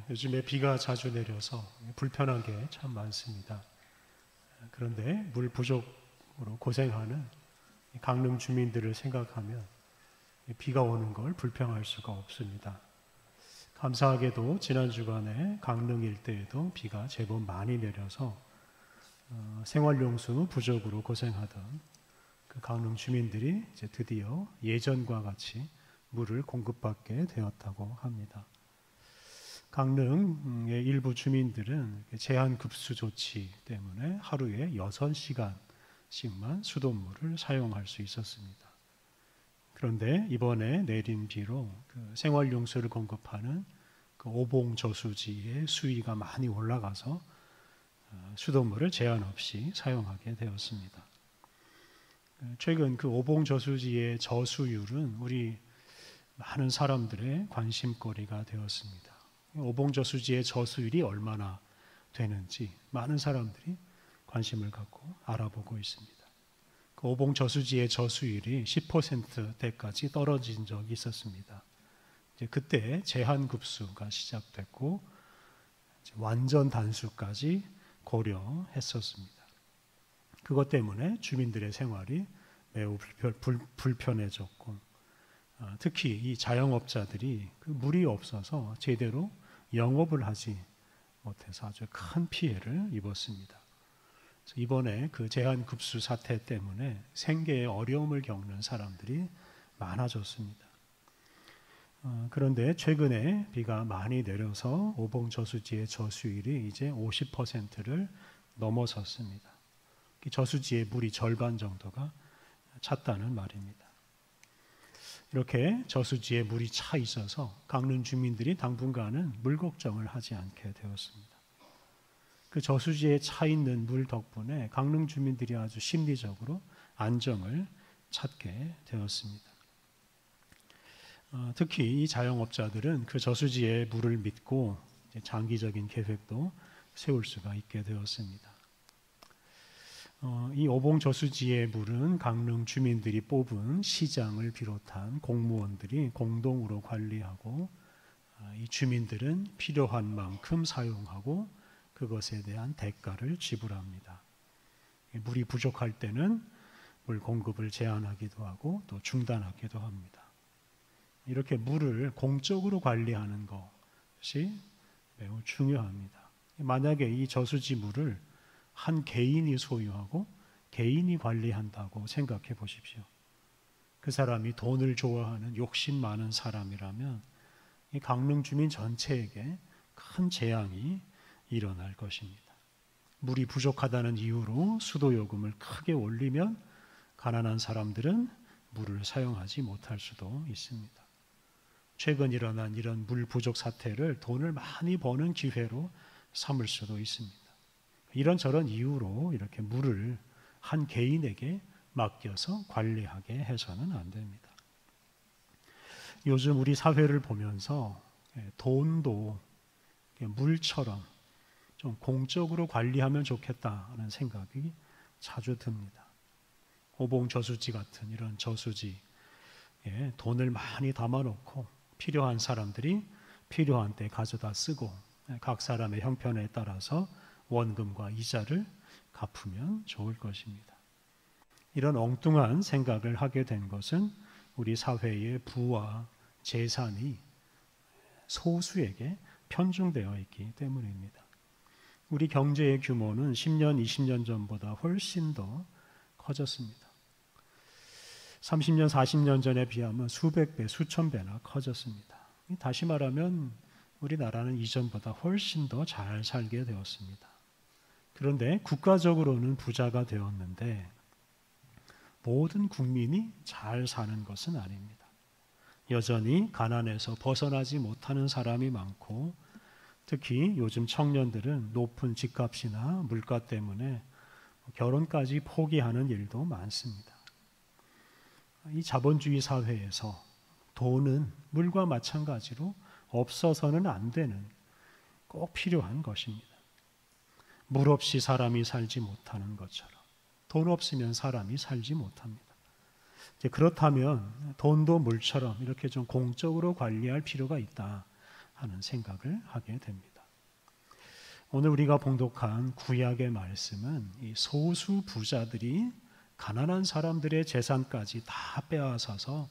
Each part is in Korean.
요즘에 비가 자주 내려서 불편한 게 참 많습니다. 그런데 물 부족으로 고생하는 강릉 주민들을 생각하면 비가 오는 걸 불평할 수가 없습니다. 감사하게도 지난 주간에 강릉 일대에도 비가 제법 많이 내려서 생활용수 부족으로 고생하던 그 강릉 주민들이 이제 드디어 예전과 같이 물을 공급받게 되었다고 합니다. 강릉의 일부 주민들은 제한급수 조치 때문에 하루에 6시간씩만 수돗물을 사용할 수 있었습니다. 그런데 이번에 내린 비로 그 생활용수를 공급하는 그 오봉저수지의 수위가 많이 올라가서 수돗물을 제한 없이 사용하게 되었습니다. 최근 그 오봉저수지의 저수율은 우리 많은 사람들의 관심거리가 되었습니다. 오봉저수지의 저수율이 얼마나 되는지 많은 사람들이 관심을 갖고 알아보고 있습니다. 그 오봉저수지의 저수율이 10%대까지 떨어진 적이 있었습니다. 이제 그때 제한급수가 시작됐고 완전 단수까지 고려했었습니다. 그것 때문에 주민들의 생활이 매우 불편해졌고 특히 이 자영업자들이 그 물이 없어서 제대로 영업을 하지 못해서 아주 큰 피해를 입었습니다. 그래서 이번에 그 제한급수 사태 때문에 생계에 어려움을 겪는 사람들이 많아졌습니다. 그런데 최근에 비가 많이 내려서 오봉저수지의 저수율이 이제 50%를 넘어섰습니다. 저수지의 물이 절반 정도가 찼다는 말입니다. 이렇게 저수지에 물이 차 있어서 강릉 주민들이 당분간은 물 걱정을 하지 않게 되었습니다. 그 저수지에 차 있는 물 덕분에 강릉 주민들이 아주 심리적으로 안정을 찾게 되었습니다. 특히 이 자영업자들은 그 저수지의 물을 믿고 장기적인 계획도 세울 수가 있게 되었습니다. 이 오봉저수지의 물은 강릉 주민들이 뽑은 시장을 비롯한 공무원들이 공동으로 관리하고 이 주민들은 필요한 만큼 사용하고 그것에 대한 대가를 지불합니다. 물이 부족할 때는 물 공급을 제한하기도 하고 또 중단하기도 합니다. 이렇게 물을 공적으로 관리하는 것이 매우 중요합니다. 만약에 이 저수지 물을 한 개인이 소유하고 개인이 관리한다고 생각해 보십시오. 그 사람이 돈을 좋아하는 욕심 많은 사람이라면 이 강릉 주민 전체에게 큰 재앙이 일어날 것입니다. 물이 부족하다는 이유로 수도요금을 크게 올리면 가난한 사람들은 물을 사용하지 못할 수도 있습니다. 최근 일어난 이런 물 부족 사태를 돈을 많이 버는 기회로 삼을 수도 있습니다. 이런저런 이유로 이렇게 물을 한 개인에게 맡겨서 관리하게 해서는 안 됩니다. 요즘 우리 사회를 보면서 돈도 물처럼 좀 공적으로 관리하면 좋겠다는 생각이 자주 듭니다. 오봉저수지 같은 이런 저수지에 돈을 많이 담아놓고 필요한 사람들이 필요한 때 가져다 쓰고 각 사람의 형편에 따라서 원금과 이자를 갚으면 좋을 것입니다. 이런 엉뚱한 생각을 하게 된 것은 우리 사회의 부와 재산이 소수에게 편중되어 있기 때문입니다. 우리 경제의 규모는 10년, 20년 전보다 훨씬 더 커졌습니다. 30년, 40년 전에 비하면 수백 배, 수천 배나 커졌습니다. 다시 말하면 우리나라는 이전보다 훨씬 더 잘 살게 되었습니다. 그런데 국가적으로는 부자가 되었는데 모든 국민이 잘 사는 것은 아닙니다. 여전히 가난에서 벗어나지 못하는 사람이 많고 특히 요즘 청년들은 높은 집값이나 물가 때문에 결혼까지 포기하는 일도 많습니다. 이 자본주의 사회에서 돈은 물과 마찬가지로 없어서는 안 되는 꼭 필요한 것입니다. 물 없이 사람이 살지 못하는 것처럼 돈 없으면 사람이 살지 못합니다. 그렇다면 돈도 물처럼 이렇게 좀 공적으로 관리할 필요가 있다 하는 생각을 하게 됩니다. 오늘 우리가 봉독한 구약의 말씀은 이 소수 부자들이 가난한 사람들의 재산까지 다 빼앗아서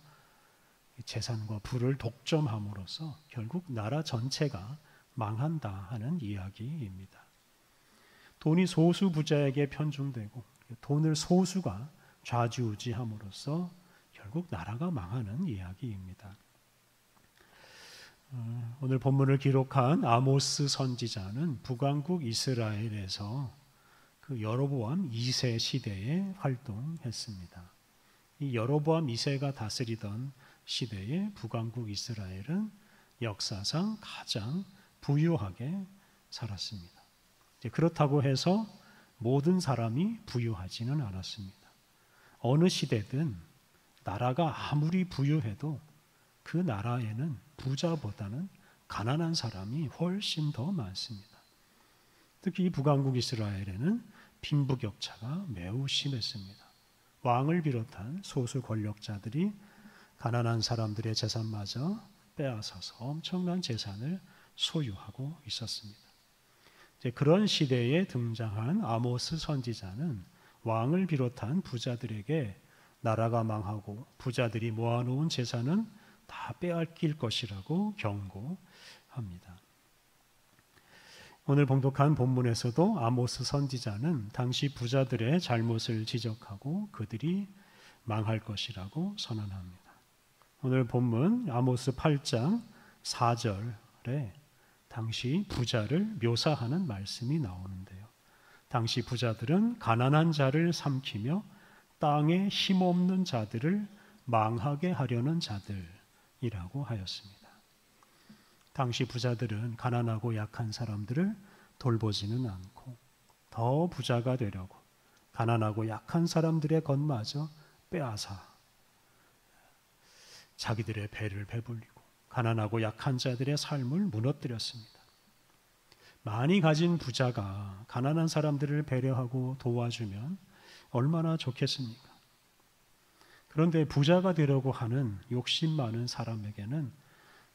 재산과 부를 독점함으로써 결국 나라 전체가 망한다 하는 이야기입니다. 돈이 소수 부자에게 편중되고 돈을 소수가 좌지우지함으로써 결국 나라가 망하는 이야기입니다. 오늘 본문을 기록한 아모스 선지자는 북왕국 이스라엘에서 그 여로보암 2세 시대에 활동했습니다. 이 여로보암 2세가 다스리던 시대에 북왕국 이스라엘은 역사상 가장 부유하게 살았습니다. 그렇다고 해서 모든 사람이 부유하지는 않았습니다. 어느 시대든 나라가 아무리 부유해도 그 나라에는 부자보다는 가난한 사람이 훨씬 더 많습니다. 특히 이 북왕국 이스라엘에는 빈부격차가 매우 심했습니다. 왕을 비롯한 소수 권력자들이 가난한 사람들의 재산마저 빼앗아서 엄청난 재산을 소유하고 있었습니다. 그런 시대에 등장한 아모스 선지자는 왕을 비롯한 부자들에게 나라가 망하고 부자들이 모아놓은 재산은 다 빼앗길 것이라고 경고합니다. 오늘 봉독한 본문에서도 아모스 선지자는 당시 부자들의 잘못을 지적하고 그들이 망할 것이라고 선언합니다. 오늘 본문 아모스 8장 4절에 당시 부자를 묘사하는 말씀이 나오는데요. 당시 부자들은 가난한 자를 삼키며 땅에 힘없는 자들을 망하게 하려는 자들이라고 하였습니다. 당시 부자들은 가난하고 약한 사람들을 돌보지는 않고 더 부자가 되려고 가난하고 약한 사람들의 것마저 빼앗아 자기들의 배를 배불리고 가난하고 약한 자들의 삶을 무너뜨렸습니다. 많이 가진 부자가 가난한 사람들을 배려하고 도와주면 얼마나 좋겠습니까? 그런데 부자가 되려고 하는 욕심 많은 사람에게는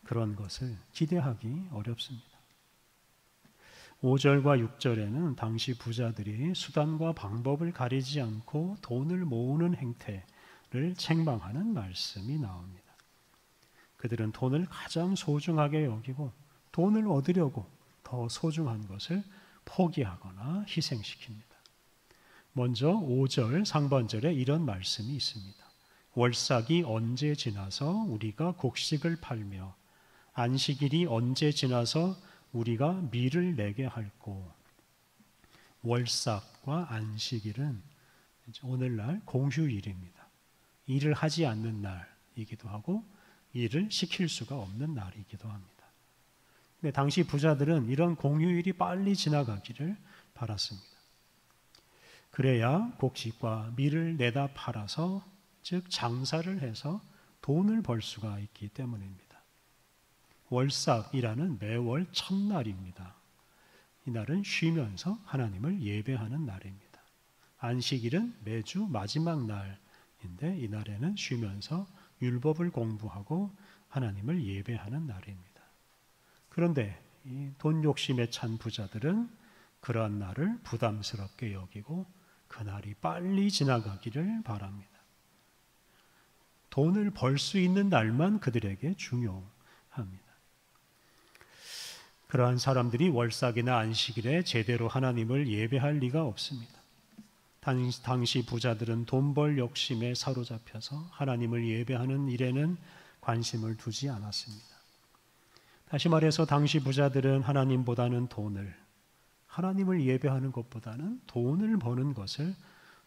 그런 것을 기대하기 어렵습니다. 5절과 6절에는 당시 부자들이 수단과 방법을 가리지 않고 돈을 모으는 행태를 책망하는 말씀이 나옵니다. 그들은 돈을 가장 소중하게 여기고 돈을 얻으려고 더 소중한 것을 포기하거나 희생시킵니다. 먼저 5절 상반절에 이런 말씀이 있습니다. 월삭이 언제 지나서 우리가 곡식을 팔며 안식일이 언제 지나서 우리가 밀을 내게 할꼬. 월삭과 안식일은 오늘날 공휴일입니다. 일을 하지 않는 날이기도 하고 일을 시킬 수가 없는 날이기도 합니다. 근데 당시 부자들은 이런 공휴일이 빨리 지나가기를 바랐습니다. 그래야 곡식과 밀을 내다 팔아서 즉 장사를 해서 돈을 벌 수가 있기 때문입니다. 월삭이라는 매월 첫날입니다. 이 날은 쉬면서 하나님을 예배하는 날입니다. 안식일은 매주 마지막 날인데 이 날에는 쉬면서 율법을 공부하고 하나님을 예배하는 날입니다. 그런데 이 돈 욕심에 찬 부자들은 그러한 날을 부담스럽게 여기고 그날이 빨리 지나가기를 바랍니다. 돈을 벌 수 있는 날만 그들에게 중요합니다. 그러한 사람들이 월삭이나 안식일에 제대로 하나님을 예배할 리가 없습니다. 당시 부자들은 돈 벌 욕심에 사로잡혀서 하나님을 예배하는 일에는 관심을 두지 않았습니다. 다시 말해서 당시 부자들은 하나님보다는 하나님을 예배하는 것보다는 돈을 버는 것을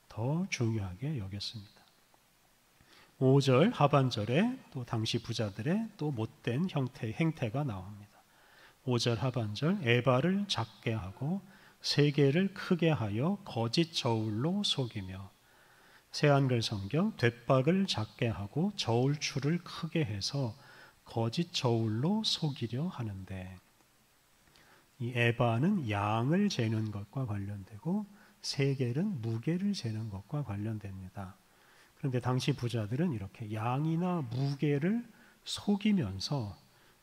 더 중요하게 여겼습니다. 5절 하반절에 또 당시 부자들의 또 못된 행태가 나옵니다. 5절 하반절 에바를 작게 하고 세계를 크게 하여 거짓 저울로 속이며 새한글 성경 돛박을 작게 하고 저울추를 크게 해서 거짓 저울로 속이려 하는데 이 에바는 양을 재는 것과 관련되고 세겔은 무게를 재는 것과 관련됩니다. 그런데 당시 부자들은 이렇게 양이나 무게를 속이면서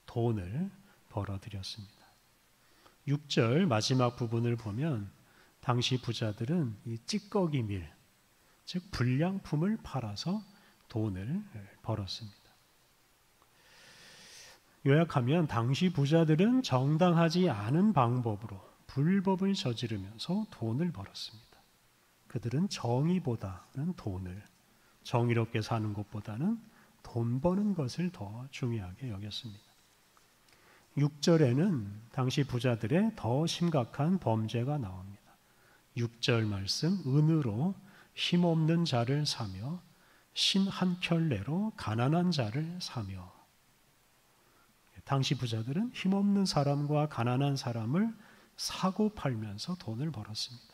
돈을 벌어들였습니다. 6절 마지막 부분을 보면 당시 부자들은 이 찌꺼기 밀, 즉 불량품을 팔아서 돈을 벌었습니다. 요약하면 당시 부자들은 정당하지 않은 방법으로 불법을 저지르면서 돈을 벌었습니다. 그들은 정의보다는 돈을, 정의롭게 사는 것보다는 돈 버는 것을 더 중요하게 여겼습니다. 6절에는 당시 부자들의 더 심각한 범죄가 나옵니다. 6절 말씀, 은으로 힘없는 자를 사며 신 한 켤레로 가난한 자를 사며. 당시 부자들은 힘없는 사람과 가난한 사람을 사고 팔면서 돈을 벌었습니다.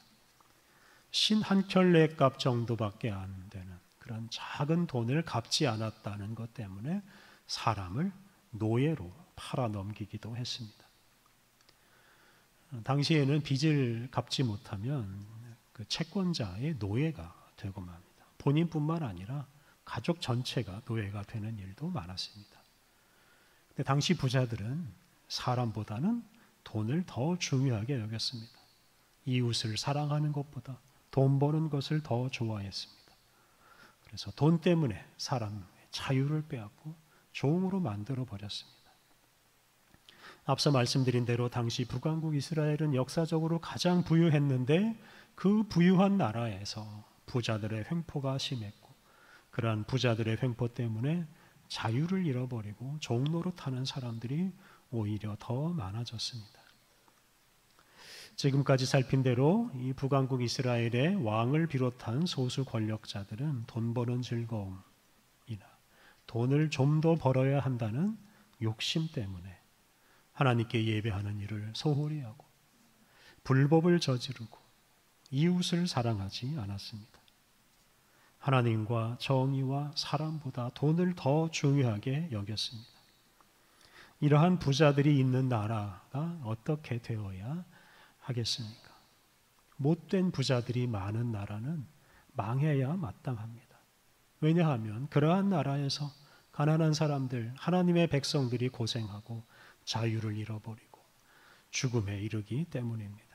신 한 켤레 값 정도밖에 안 되는 그런 작은 돈을 갚지 않았다는 것 때문에 사람을 노예로 팔아 넘기기도 했습니다. 당시에는 빚을 갚지 못하면 그 채권자의 노예가 되고 맙니다. 본인뿐만 아니라 가족 전체가 노예가 되는 일도 많았습니다. 근데 당시 부자들은 사람보다는 돈을 더 중요하게 여겼습니다. 이웃을 사랑하는 것보다 돈 버는 것을 더 좋아했습니다. 그래서 돈 때문에 사람의 자유를 빼앗고 종으로 만들어 버렸습니다. 앞서 말씀드린 대로 당시 북왕국 이스라엘은 역사적으로 가장 부유했는데 그 부유한 나라에서 부자들의 횡포가 심했고 그러한 부자들의 횡포 때문에 자유를 잃어버리고 종노릇하는 사람들이 오히려 더 많아졌습니다. 지금까지 살핀 대로 이 북왕국 이스라엘의 왕을 비롯한 소수 권력자들은 돈 버는 즐거움이나 돈을 좀 더 벌어야 한다는 욕심 때문에 하나님께 예배하는 일을 소홀히 하고 불법을 저지르고 이웃을 사랑하지 않았습니다. 하나님과 정의와 사람보다 돈을 더 중요하게 여겼습니다. 이러한 부자들이 있는 나라가 어떻게 되어야 하겠습니까? 못된 부자들이 많은 나라는 망해야 마땅합니다. 왜냐하면 그러한 나라에서 가난한 사람들, 하나님의 백성들이 고생하고 자유를 잃어버리고 죽음에 이르기 때문입니다.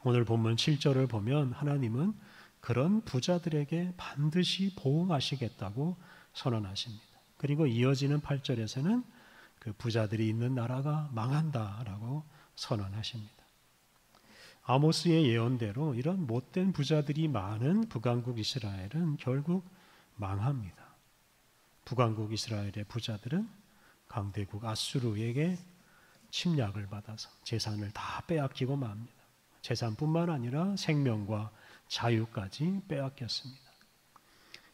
오늘 본문 7절을 보면 하나님은 그런 부자들에게 반드시 보응하시겠다고 선언하십니다. 그리고 이어지는 8절에서는 그 부자들이 있는 나라가 망한다라고 선언하십니다. 아모스의 예언대로 이런 못된 부자들이 많은 북왕국 이스라엘은 결국 망합니다. 북왕국 이스라엘의 부자들은 강대국 아수르에게 침략을 받아서 재산을 다 빼앗기고 맙니다. 재산뿐만 아니라 생명과 자유까지 빼앗겼습니다.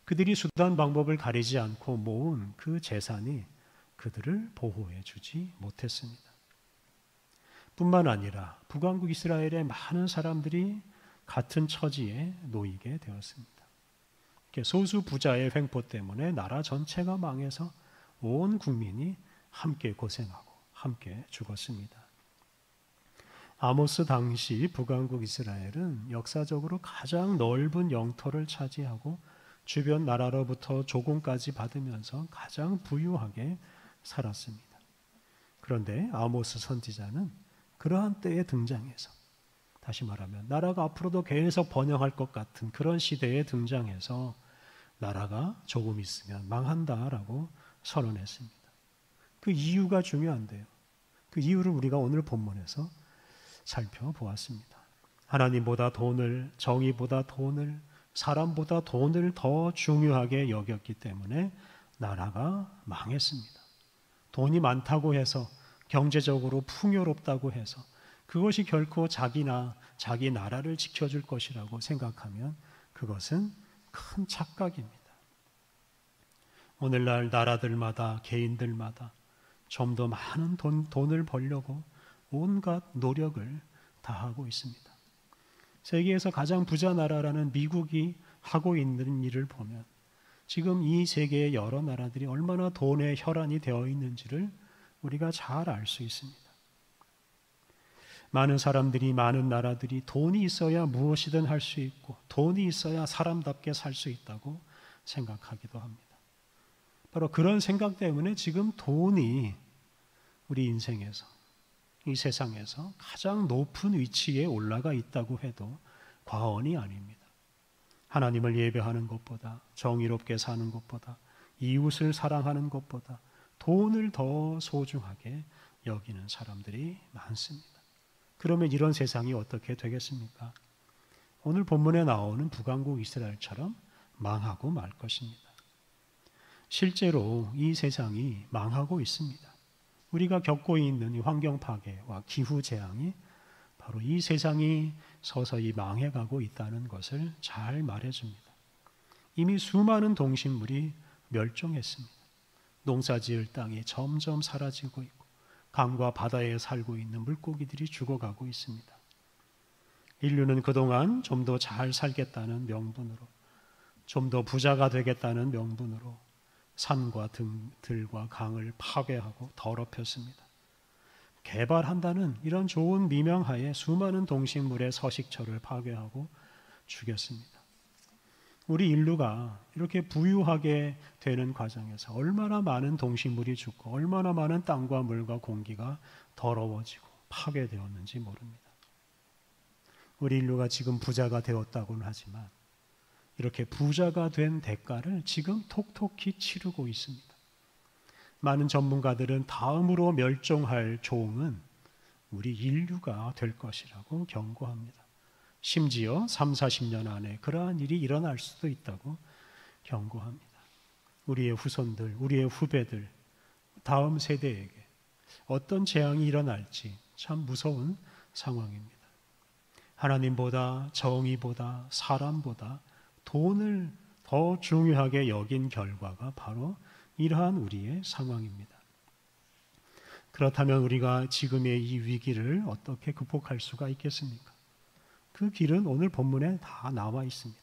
그들이 수단 방법을 가리지 않고 모은 그 재산이 그들을 보호해 주지 못했습니다. 뿐만 아니라 북왕국 이스라엘의 많은 사람들이 같은 처지에 놓이게 되었습니다. 소수 부자의 횡포 때문에 나라 전체가 망해서 온 국민이 함께 고생하고 함께 죽었습니다. 아모스 당시 북왕국 이스라엘은 역사적으로 가장 넓은 영토를 차지하고 주변 나라로부터 조공까지 받으면서 가장 부유하게 살았습니다. 그런데 아모스 선지자는 그러한 때에 등장해서, 다시 말하면 나라가 앞으로도 계속 번영할 것 같은 그런 시대에 등장해서 나라가 조금 있으면 망한다라고 선언했습니다. 그 이유가 중요한데요. 그 이유를 우리가 오늘 본문에서 살펴보았습니다. 하나님보다 돈을, 정의보다 돈을, 사람보다 돈을 더 중요하게 여겼기 때문에 나라가 망했습니다. 돈이 많다고 해서, 경제적으로 풍요롭다고 해서 그것이 결코 자기나 자기 나라를 지켜줄 것이라고 생각하면 그것은 큰 착각입니다. 오늘날 나라들마다, 개인들마다 좀 더 많은 돈을 벌려고 온갖 노력을 다하고 있습니다. 세계에서 가장 부자 나라라는 미국이 하고 있는 일을 보면 지금 이 세계의 여러 나라들이 얼마나 돈의 혈안이 되어 있는지를 우리가 잘 알 수 있습니다. 많은 사람들이, 많은 나라들이 돈이 있어야 무엇이든 할 수 있고 돈이 있어야 사람답게 살 수 있다고 생각하기도 합니다. 바로 그런 생각 때문에 지금 돈이 우리 인생에서, 이 세상에서 가장 높은 위치에 올라가 있다고 해도 과언이 아닙니다. 하나님을 예배하는 것보다, 정의롭게 사는 것보다, 이웃을 사랑하는 것보다 돈을 더 소중하게 여기는 사람들이 많습니다. 그러면 이런 세상이 어떻게 되겠습니까? 오늘 본문에 나오는 북왕국 이스라엘처럼 망하고 말 것입니다. 실제로 이 세상이 망하고 있습니다. 우리가 겪고 있는 이 환경 파괴와 기후 재앙이 바로 이 세상이 서서히 망해가고 있다는 것을 잘 말해줍니다. 이미 수많은 동식물이 멸종했습니다. 농사지을 땅이 점점 사라지고 있고 강과 바다에 살고 있는 물고기들이 죽어가고 있습니다. 인류는 그동안 좀 더 잘 살겠다는 명분으로, 좀 더 부자가 되겠다는 명분으로 산과 들과 강을 파괴하고 더럽혔습니다. 개발한다는 이런 좋은 미명하에 수많은 동식물의 서식처를 파괴하고 죽였습니다. 우리 인류가 이렇게 부유하게 되는 과정에서 얼마나 많은 동식물이 죽고 얼마나 많은 땅과 물과 공기가 더러워지고 파괴되었는지 모릅니다. 우리 인류가 지금 부자가 되었다고는 하지만 이렇게 부자가 된 대가를 지금 톡톡히 치르고 있습니다. 많은 전문가들은 다음으로 멸종할 종은 우리 인류가 될 것이라고 경고합니다. 심지어 3, 40년 안에 그러한 일이 일어날 수도 있다고 경고합니다. 우리의 후손들, 우리의 후배들, 다음 세대에게 어떤 재앙이 일어날지 참 무서운 상황입니다. 하나님보다, 정의보다, 사람보다 돈을 더 중요하게 여긴 결과가 바로 이러한 우리의 상황입니다. 그렇다면 우리가 지금의 이 위기를 어떻게 극복할 수가 있겠습니까? 그 길은 오늘 본문에 다 나와 있습니다.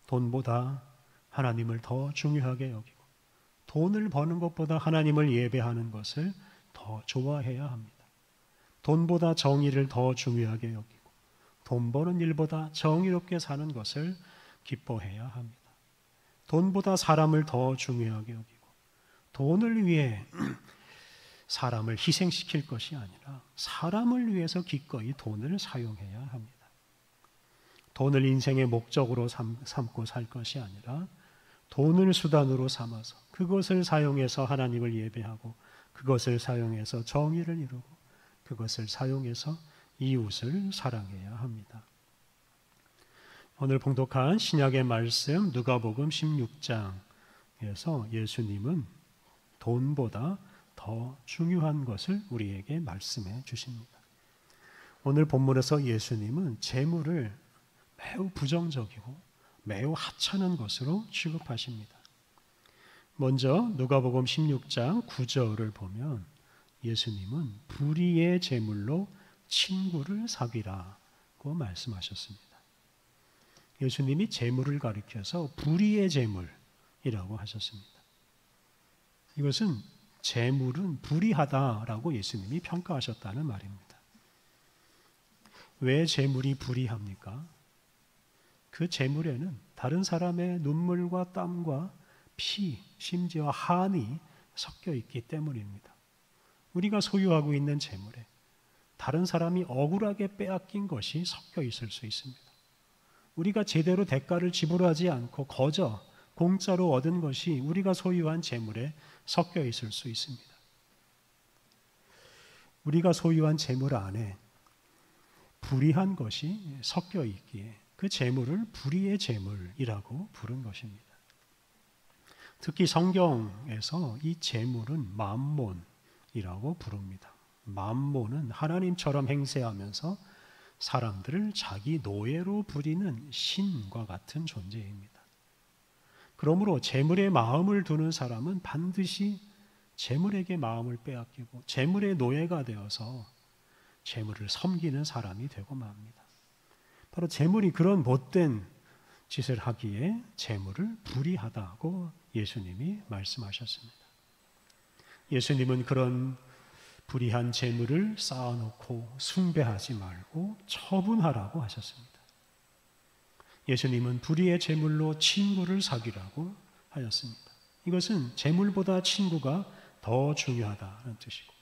돈보다 하나님을 더 중요하게 여기고 돈을 버는 것보다 하나님을 예배하는 것을 더 좋아해야 합니다. 돈보다 정의를 더 중요하게 여기고 돈 버는 일보다 정의롭게 사는 것을 기뻐해야 합니다. 돈보다 사람을 더 중요하게 여기고 돈을 위해 사람을 희생시킬 것이 아니라 사람을 위해서 기꺼이 돈을 사용해야 합니다. 돈을 인생의 목적으로 삼고 살 것이 아니라 돈을 수단으로 삼아서 그것을 사용해서 하나님을 예배하고 그것을 사용해서 정의를 이루고 그것을 사용해서 이웃을 사랑해야 합니다. 오늘 봉독한 신약의 말씀 누가복음 16장에서 예수님은 돈보다 더 중요한 것을 우리에게 말씀해 주십니다. 오늘 본문에서 예수님은 재물을 매우 부정적이고 매우 하찮은 것으로 취급하십니다. 먼저 누가복음 16장 9절을 보면 예수님은 불의의 재물로 친구를 사귀라고 말씀하셨습니다. 예수님이 재물을 가리켜서 불의의 재물이라고 하셨습니다. 이것은 재물은 불의하다라고 예수님이 평가하셨다는 말입니다. 왜 재물이 불의합니까? 그 재물에는 다른 사람의 눈물과 땀과 피, 심지어 한이 섞여 있기 때문입니다. 우리가 소유하고 있는 재물에 다른 사람이 억울하게 빼앗긴 것이 섞여 있을 수 있습니다. 우리가 제대로 대가를 지불하지 않고 거저 공짜로 얻은 것이 우리가 소유한 재물에 섞여 있을 수 있습니다. 우리가 소유한 재물 안에 불의한 것이 섞여 있기에 그 재물을 불의의 재물이라고 부른 것입니다. 특히 성경에서 이 재물은 맘몬이라고 부릅니다. 맘몬은 하나님처럼 행세하면서 사람들을 자기 노예로 부리는 신과 같은 존재입니다. 그러므로 재물에 마음을 두는 사람은 반드시 재물에게 마음을 빼앗기고 재물의 노예가 되어서 재물을 섬기는 사람이 되고 맙니다. 바로 재물이 그런 못된 짓을 하기에 재물을 불의하다고 예수님이 말씀하셨습니다. 예수님은 그런 불의한 재물을 쌓아놓고 숭배하지 말고 처분하라고 하셨습니다. 예수님은 불의의 재물로 친구를 사귀라고 하였습니다. 이것은 재물보다 친구가 더 중요하다는 뜻이고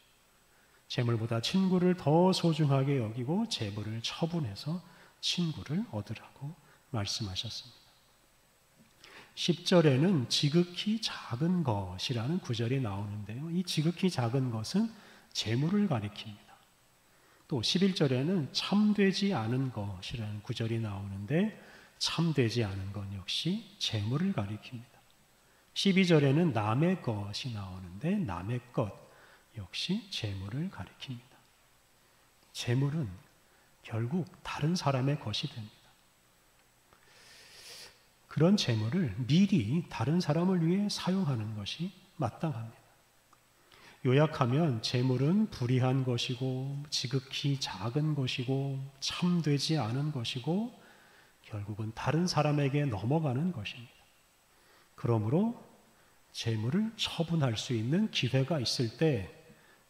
재물보다 친구를 더 소중하게 여기고 재물을 처분해서 친구를 얻으라고 말씀하셨습니다. 10절에는 지극히 작은 것이라는 구절이 나오는데요. 이 지극히 작은 것은 재물을 가리킵니다. 또 11절에는 참되지 않은 것이라는 구절이 나오는데 참되지 않은 것 역시 재물을 가리킵니다. 12절에는 남의 것이 나오는데 남의 것 역시 재물을 가리킵니다. 재물은 결국 다른 사람의 것이 됩니다. 그런 재물을 미리 다른 사람을 위해 사용하는 것이 마땅합니다. 요약하면 재물은 불의한 것이고 지극히 작은 것이고 참되지 않은 것이고 결국은 다른 사람에게 넘어가는 것입니다. 그러므로 재물을 처분할 수 있는 기회가 있을 때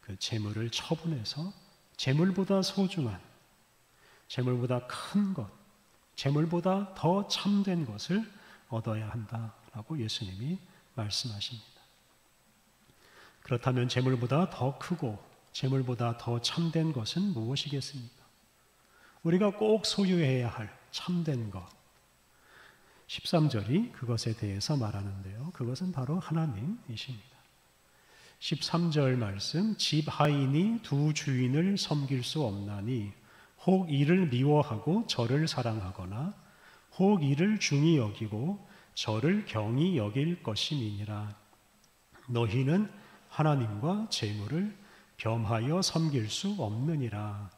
그 재물을 처분해서 재물보다 소중한, 재물보다 큰 것, 재물보다 더 참된 것을 얻어야 한다라고 예수님이 말씀하십니다. 그렇다면 재물보다 더 크고 재물보다 더 참된 것은 무엇이겠습니까? 우리가 꼭 소유해야 할 참된 것. 13절이 그것에 대해서 말하는데요. 그것은 바로 하나님이십니다. 13절 말씀, 집 하인이 두 주인을 섬길 수 없나니 혹 이를 미워하고 저를 사랑하거나 혹 이를 중히 여기고 저를 경히 여길 것임이니라. 너희는 하나님과 재물을 겸하여 섬길 수 없느니라.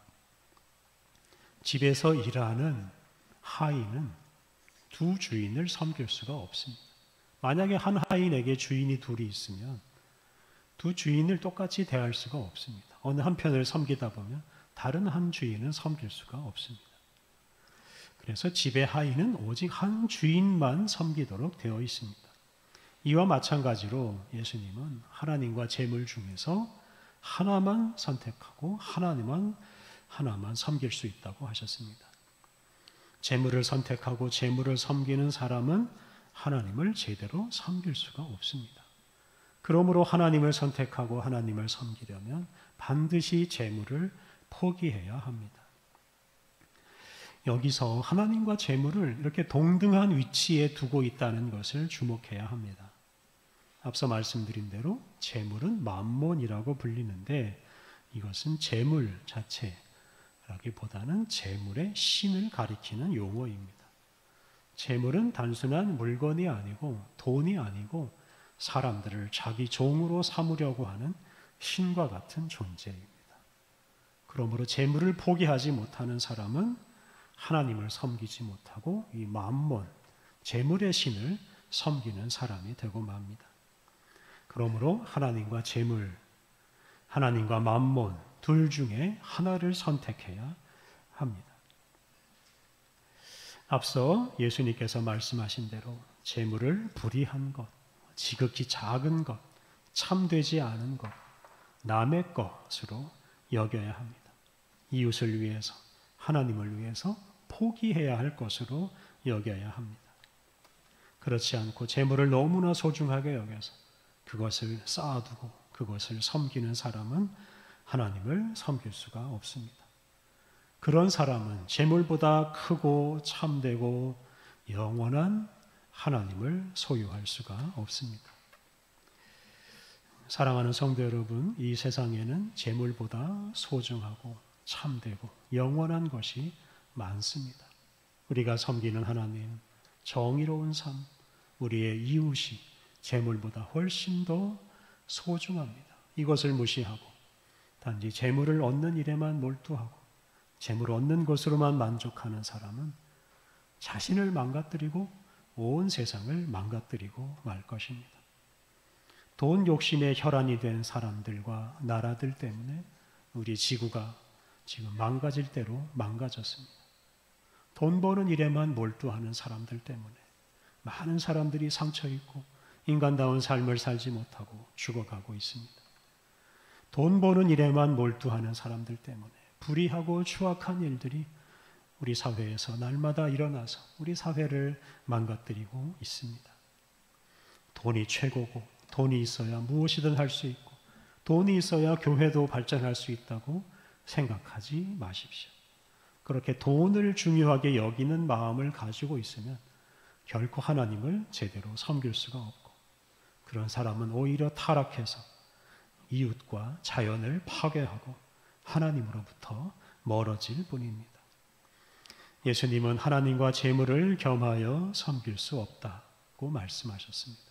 집에서 일하는 하인은 두 주인을 섬길 수가 없습니다. 만약에 한 하인에게 주인이 둘이 있으면 두 주인을 똑같이 대할 수가 없습니다. 어느 한편을 섬기다 보면 다른 한 주인은 섬길 수가 없습니다. 그래서 집의 하인은 오직 한 주인만 섬기도록 되어 있습니다. 이와 마찬가지로 예수님은 하나님과 재물 중에서 하나만 선택하고 하나만 섬길 수 있다고 하셨습니다. 재물을 선택하고 재물을 섬기는 사람은 하나님을 제대로 섬길 수가 없습니다. 그러므로 하나님을 선택하고 하나님을 섬기려면 반드시 재물을 포기해야 합니다. 여기서 하나님과 재물을 이렇게 동등한 위치에 두고 있다는 것을 주목해야 합니다. 앞서 말씀드린 대로 재물은 만몬이라고 불리는데 이것은 재물 자체라기보다는 재물의 신을 가리키는 용어입니다. 재물은 단순한 물건이 아니고 돈이 아니고 사람들을 자기 종으로 삼으려고 하는 신과 같은 존재입니다. 그러므로 재물을 포기하지 못하는 사람은 하나님을 섬기지 못하고 이 만몬, 재물의 신을 섬기는 사람이 되고 맙니다. 그러므로 하나님과 재물, 하나님과 만몬 둘 중에 하나를 선택해야 합니다. 앞서 예수님께서 말씀하신 대로 재물을 불의한 것, 지극히 작은 것, 참되지 않은 것, 남의 것으로 여겨야 합니다. 이웃을 위해서, 하나님을 위해서 포기해야 할 것으로 여겨야 합니다. 그렇지 않고 재물을 너무나 소중하게 여겨서 그것을 쌓아두고 그것을 섬기는 사람은 하나님을 섬길 수가 없습니다. 그런 사람은 재물보다 크고 참되고 영원한 하나님을 소유할 수가 없습니다. 사랑하는 성도 여러분, 이 세상에는 재물보다 소중하고 참되고 영원한 것이 많습니다. 우리가 섬기는 하나님, 정의로운 삶, 우리의 이웃이 재물보다 훨씬 더 소중합니다. 이것을 무시하고 단지 재물을 얻는 일에만 몰두하고 재물을 얻는 것으로만 만족하는 사람은 자신을 망가뜨리고 온 세상을 망가뜨리고 말 것입니다. 돈 욕심에 혈안이 된 사람들과 나라들 때문에 우리 지구가 지금 망가질 대로 망가졌습니다. 돈 버는 일에만 몰두하는 사람들 때문에 많은 사람들이 상처 입고 인간다운 삶을 살지 못하고 죽어가고 있습니다. 돈 버는 일에만 몰두하는 사람들 때문에 불의하고 추악한 일들이 우리 사회에서 날마다 일어나서 우리 사회를 망가뜨리고 있습니다. 돈이 최고고 돈이 있어야 무엇이든 할 수 있고 돈이 있어야 교회도 발전할 수 있다고 생각하지 마십시오. 그렇게 돈을 중요하게 여기는 마음을 가지고 있으면 결코 하나님을 제대로 섬길 수가 없고, 그런 사람은 오히려 타락해서 이웃과 자연을 파괴하고 하나님으로부터 멀어질 뿐입니다. 예수님은 하나님과 재물을 겸하여 섬길 수 없다고 말씀하셨습니다.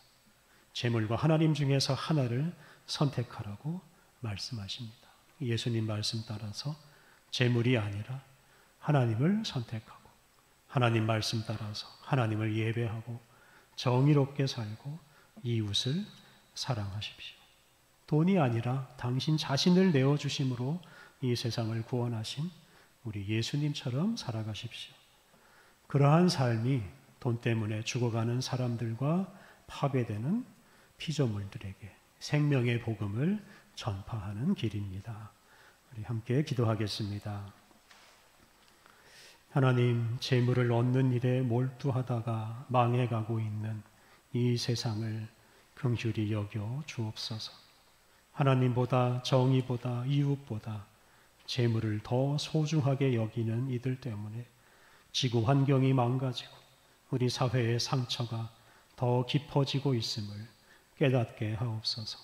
재물과 하나님 중에서 하나를 선택하라고 말씀하십니다. 예수님 말씀 따라서 재물이 아니라 하나님을 선택하고, 하나님 말씀 따라서 하나님을 예배하고 정의롭게 살고 이웃을 사랑하십시오. 돈이 아니라 당신 자신을 내어주심으로 이 세상을 구원하신 우리 예수님처럼 살아가십시오. 그러한 삶이 돈 때문에 죽어가는 사람들과 파괴되는 피조물들에게 생명의 복음을 전파하는 길입니다. 우리 함께 기도하겠습니다. 하나님, 재물을 얻는 일에 몰두하다가 망해가고 있는 이 세상을 긍휼히 여겨 주옵소서. 하나님보다, 정의보다, 이웃보다 재물을 더 소중하게 여기는 이들 때문에 지구 환경이 망가지고 우리 사회의 상처가 더 깊어지고 있음을 깨닫게 하옵소서.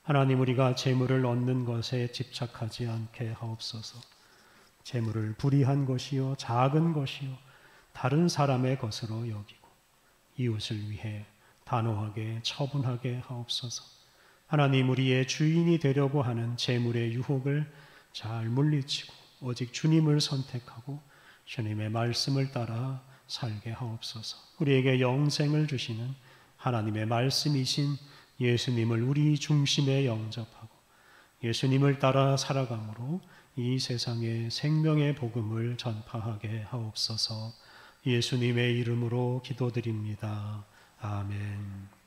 하나님, 우리가 재물을 얻는 것에 집착하지 않게 하옵소서. 재물을 불의한 것이요 작은 것이요 다른 사람의 것으로 여기고 이웃을 위해 단호하게 처분하게 하옵소서. 하나님, 우리의 주인이 되려고 하는 재물의 유혹을 잘 물리치고 오직 주님을 선택하고 주님의 말씀을 따라 살게 하옵소서. 우리에게 영생을 주시는 하나님의 말씀이신 예수님을 우리 중심에 영접하고 예수님을 따라 살아감으로 이 세상에 생명의 복음을 전파하게 하옵소서. 예수님의 이름으로 기도드립니다. 아멘.